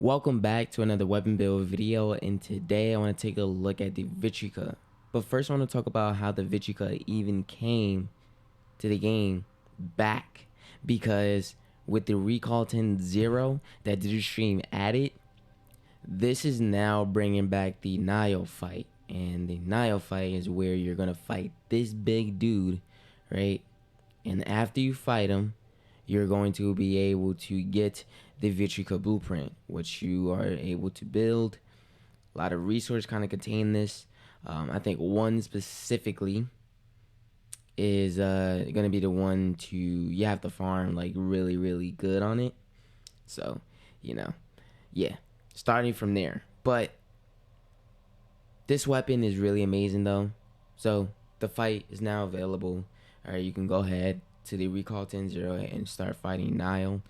Welcome back to another weapon build video, and today I want to take a look at the Vitrica. But first I want to talk about how the Vitrica even came to the game back, because with the Recall 10-0 that Digistream added, this is now bringing back the Nile fight. And the Nile fight is where you're going to fight this big dude, right? And after you fight him, you're going to be able to get the Vitrica blueprint, which you are able to build. A lot of resources kind of contain this. I think one specifically is going to be the one you have to farm like really good on it. So, yeah, starting from there. But this weapon is really amazing though. So the fight is now available. All right, you can go ahead to the Recall 10-0 and start fighting Nile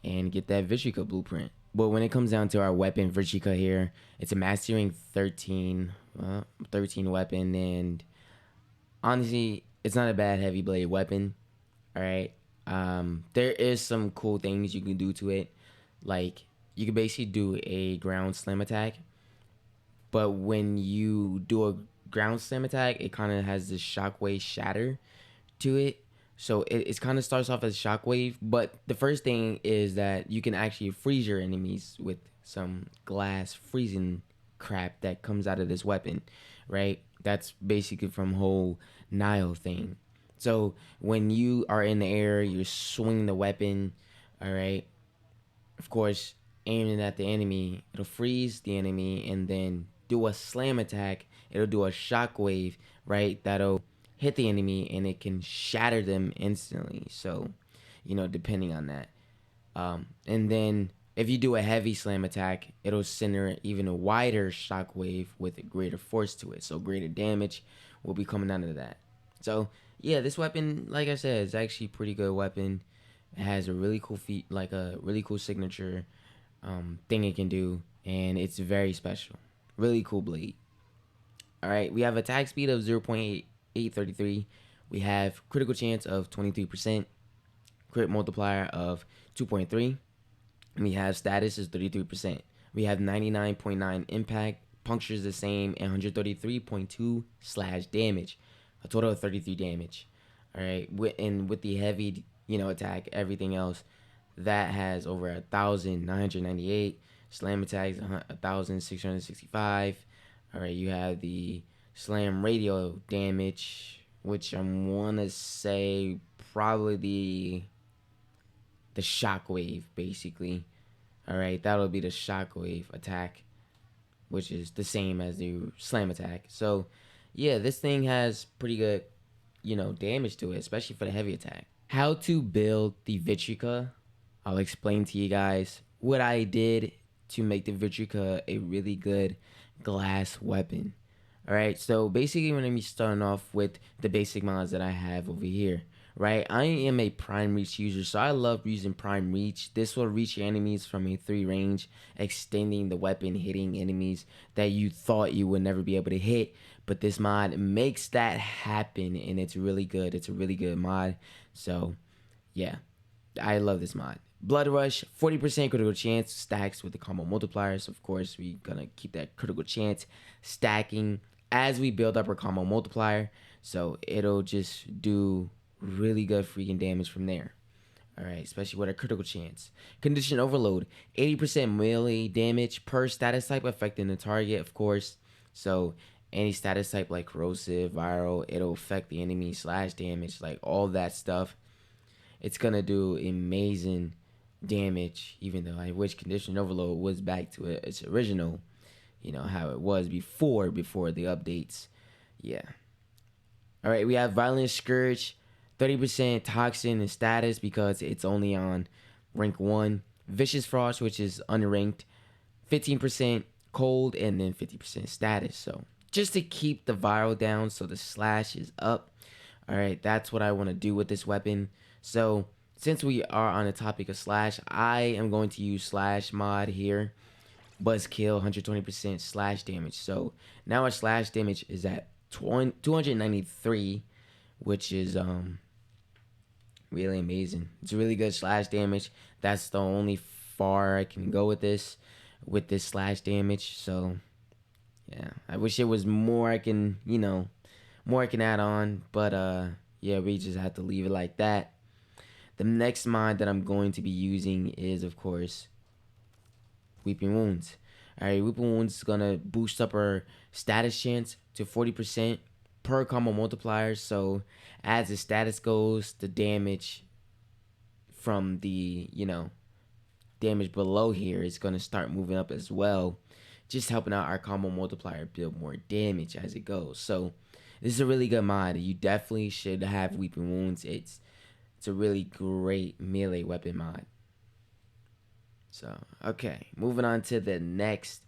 and get that Vitrica blueprint. But when it comes down to our weapon Vitrica here, it's a mastering 13 weapon, and honestly, it's not a bad heavy blade weapon. All right, there is some cool things you can do to it, like you can basically do a ground slam attack, but when you do a ground slam attack, it kind of has this shockwave shatter to it. So it kind of starts off as shockwave, but the first thing is that you can actually freeze your enemies with some glass freezing crap that comes out of this weapon, right? That's basically from whole Nile thing. So when you are in the air, you're swinging the weapon, all right? Of course, aiming at the enemy, it'll freeze the enemy, and then do a slam attack. It'll do a shockwave, right? That'll hit the enemy and it can shatter them instantly. So, depending on that. And then if you do a heavy slam attack, it'll center even a wider shockwave with a greater force to it. So greater damage will be coming out of that. So yeah, this weapon, like I said, is actually a pretty good weapon. It has a really cool like a really cool signature thing it can do, and it's very special. Really cool blade. All right, we have attack speed of 0.833. We have critical chance of 23%, crit multiplier of 2.3. We have status is 33%. We have 99.9 impact, punctures the same, and 133.2 slash damage, a total of 33 damage. All right, with the heavy, attack, everything else, that has over 1,998 slam attacks, 1,665. All right, you have the slam radio damage, which I want to say probably the shockwave, basically. All right, that'll be the shockwave attack, which is the same as the slam attack. So yeah, this thing has pretty good damage to it, especially for the heavy attack. How to build the Vitrica, I'll explain to you guys what I did to make the Vitrica a really good glass weapon. All right, so basically we're gonna be starting off with the basic mods that I have over here, right? I am a prime reach user, so I love using prime reach. This will reach your enemies from a 3 range, extending the weapon, hitting enemies that you thought you would never be able to hit. But this mod makes that happen, and it's really good. It's a really good mod. So yeah, I love this mod. Blood Rush, 40% critical chance, stacks with the combo multipliers. Of course, we're gonna keep that critical chance stacking as we build up our combo multiplier. So it'll just do really good freaking damage from there. All right, especially with a critical chance. Condition Overload, 80% melee damage per status type affecting the target, of course. So any status type like corrosive, viral, it'll affect the enemy slash damage, like all that stuff. It's gonna do amazing damage, even though I wish Condition Overload was back to its original, how it was before the updates. Yeah. All right, we have Violent Scourge, 30% toxin and status because it's only on rank 1. Vicious Frost, which is unranked, 15% cold, and then 50% status. So just to keep the viral down so the slash is up. All right, that's what I want to do with this weapon. So since we are on the topic of slash, I am going to use slash mod here. Buzzkill, 120% slash damage. So now our slash damage is at 293, which is really amazing. It's really good slash damage. That's the only far I can go with this. with this slash damage. So yeah, I wish it was more I can, more I can add on, but yeah, we just have to leave it like that. The next mod that I'm going to be using is, of course, Weeping Wounds. Alright, Weeping Wounds is gonna boost up our status chance to 40% per combo multiplier. So as the status goes, the damage from the, damage below here is gonna start moving up as well. Just helping out our combo multiplier build more damage as it goes. So this is a really good mod. You definitely should have Weeping Wounds. It's a really great melee weapon mod. So, okay, moving on to the next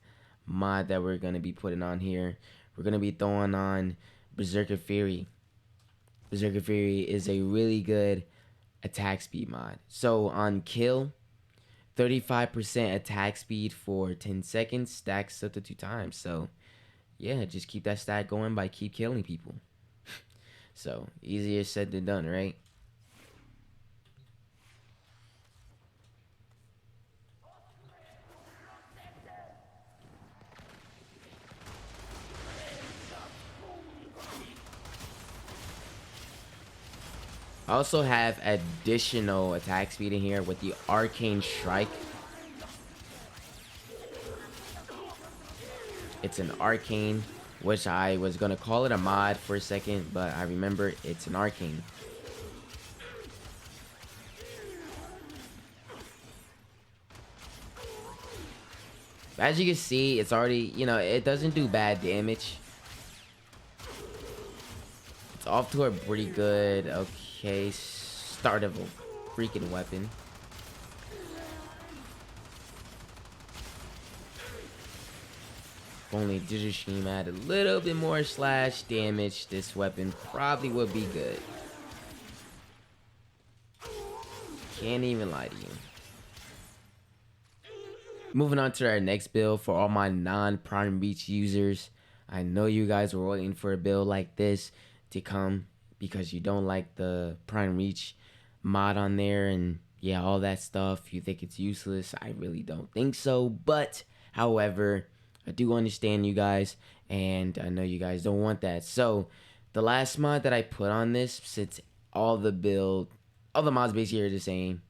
mod that we're going to be putting on here. We're going to be throwing on Berserker Fury. Berserker Fury is a really good attack speed mod. So, on kill, 35% attack speed for 10 seconds stacks up to 2 times. So, yeah, just keep that stat going by keep killing people. So, easier said than done, right? I also have additional attack speed in here with the Arcane Strike. It's an arcane, which I was gonna call it a mod for a second, but I remember it's an arcane. As you can see, it's already, it doesn't do bad damage. It's off to a pretty good, okay, start of a freaking weapon. If only Digishim had a little bit more slash damage, this weapon probably would be good. Can't even lie to you. Moving on to our next build for all my non-Prime Reach users. I know you guys were waiting for a build like this to come because you don't like the Prime Reach mod on there and yeah, all that stuff. You think it's useless. I really don't think so. But, however, I do understand you guys and I know you guys don't want that. So, the last mod that I put on this, since all the mods basically are the same,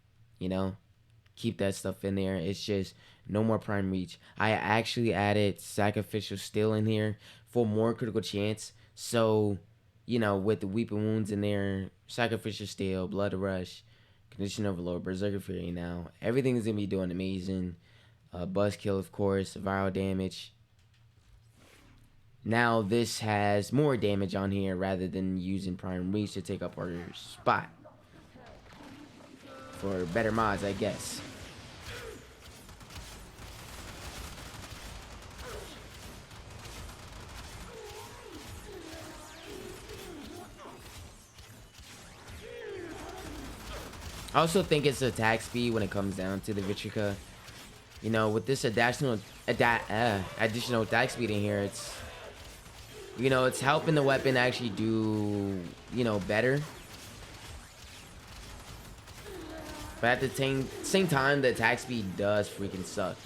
keep that stuff in there. It's just no more Prime Reach. I actually added Sacrificial Steel in here for more critical chance. So, with the Weeping Wounds in there, Sacrificial Steel, Blood Rush, Condition Overload, Berserker Fury now. Everything is going to be doing amazing. Buzzkill, of course, viral damage. Now this has more damage on here rather than using Prime Reach to take up our spot. For better mods, I guess. I also think it's attack speed when it comes down to the Vitrica. With this additional attack speed in here, it's helping the weapon actually do, better. But at the same time, the attack speed does freaking suck,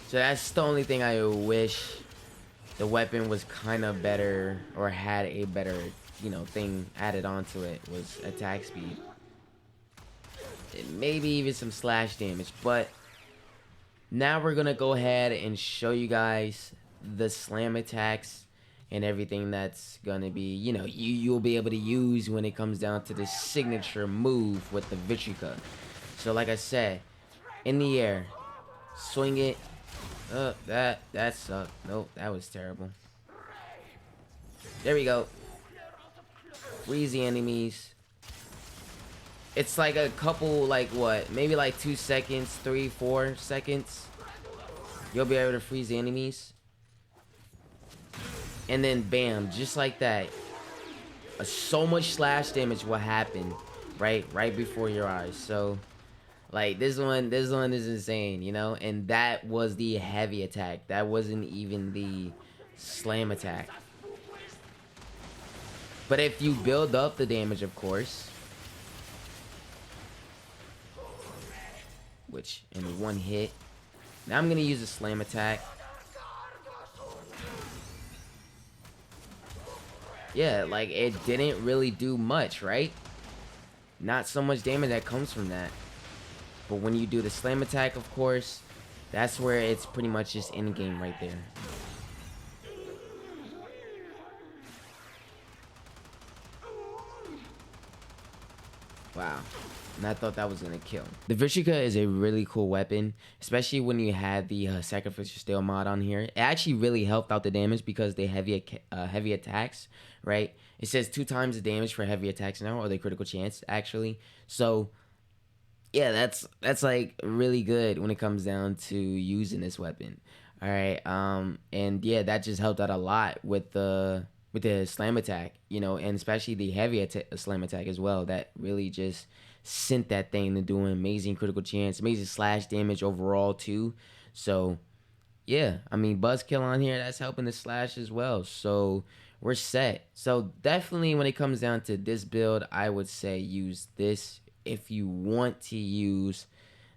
So that's the only thing I wish the weapon was kind of better or had a better, thing added onto it was attack speed. Maybe even some slash damage. But now we're going to go ahead and show you guys the slam attacks and everything that's going to be, you'll be able to use when it comes down to the signature move with the Vitrica. So like I said, in the air, swing it. That sucked. Nope, that was terrible. There we go. Freeze the enemies. It's like a couple, like what? Maybe like 2 seconds, 3, 4 seconds. You'll be able to freeze the enemies. And then bam, just like that. So much slash damage will happen right before your eyes. So like this one is insane, and that was the heavy attack. That wasn't even the slam attack. But if you build up the damage, of course, which in one hit. Now I'm gonna use a slam attack. Yeah, like it didn't really do much, right? Not so much damage that comes from that. But when you do the slam attack, of course, that's where it's pretty much just in game right there. Wow. And I thought that was gonna kill. The Vitrica is a really cool weapon, especially when you had the Sacrificial Steel mod on here. It actually really helped out the damage because they heavy attacks, right? It says 2 times the damage for heavy attacks now, or the critical chance, actually. So, yeah, that's like really good when it comes down to using this weapon. All right, and yeah, that just helped out a lot with the slam attack, you know, and especially the heavy slam attack as well. That really just sent that thing to doing amazing critical chance, amazing slash damage overall too. So yeah, I mean, buzzkill on here, that's helping the slash as well. So we're set. So definitely when it comes down to this build, I would say use this if you want to use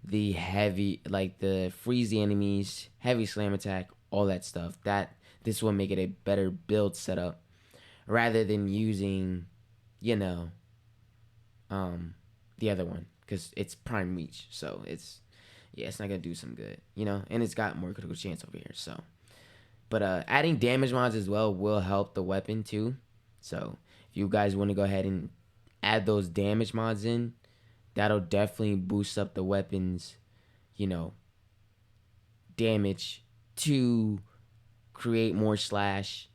the heavy, like the freeze the enemies, heavy slam attack, all that stuff. This will make it a better build setup rather than using, you know, the other one, because it's prime reach. So it's not gonna do some good, you know, and it's got more critical chance over here. So, but adding damage mods as well will help the weapon too. So if you guys want to go ahead and add those damage mods in, that'll definitely boost up the weapon's, you know, damage to create more slash,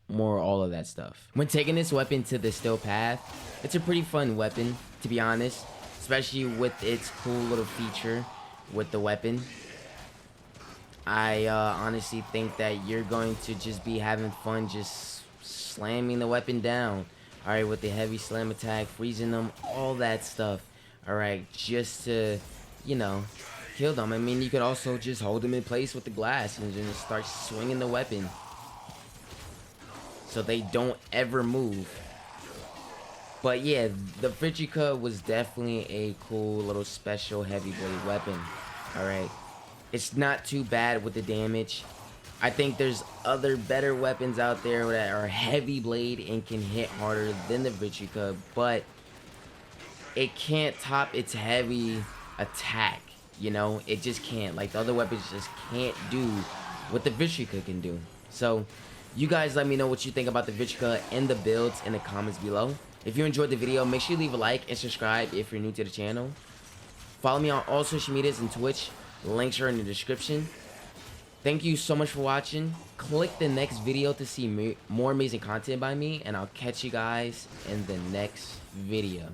more all of that stuff. When taking this weapon to the still path, it's a pretty fun weapon, to be honest, especially with its cool little feature with the weapon. I honestly think that you're going to just be having fun just slamming the weapon down. All right, with the heavy slam attack, freezing them, all that stuff. All right, just to, you know, kill them. I mean, you could also just hold them in place with the glass and just start swinging the weapon so they don't ever move. But yeah, the Vitrica was definitely a cool little special heavy blade weapon. All right, it's not too bad with the damage. I think there's other better weapons out there that are heavy blade and can hit harder than the Vitrica, but it can't top its heavy attack, you know? It just can't. Like, the other weapons just can't do what the Vitrica can do. So, you guys let me know what you think about the Vitrica and the builds in the comments below. If you enjoyed the video, make sure you leave a like and subscribe if you're new to the channel. Follow me on all social medias and Twitch. Links are in the description. Thank you so much for watching. Click the next video to see more amazing content by me, and I'll catch you guys in the next video.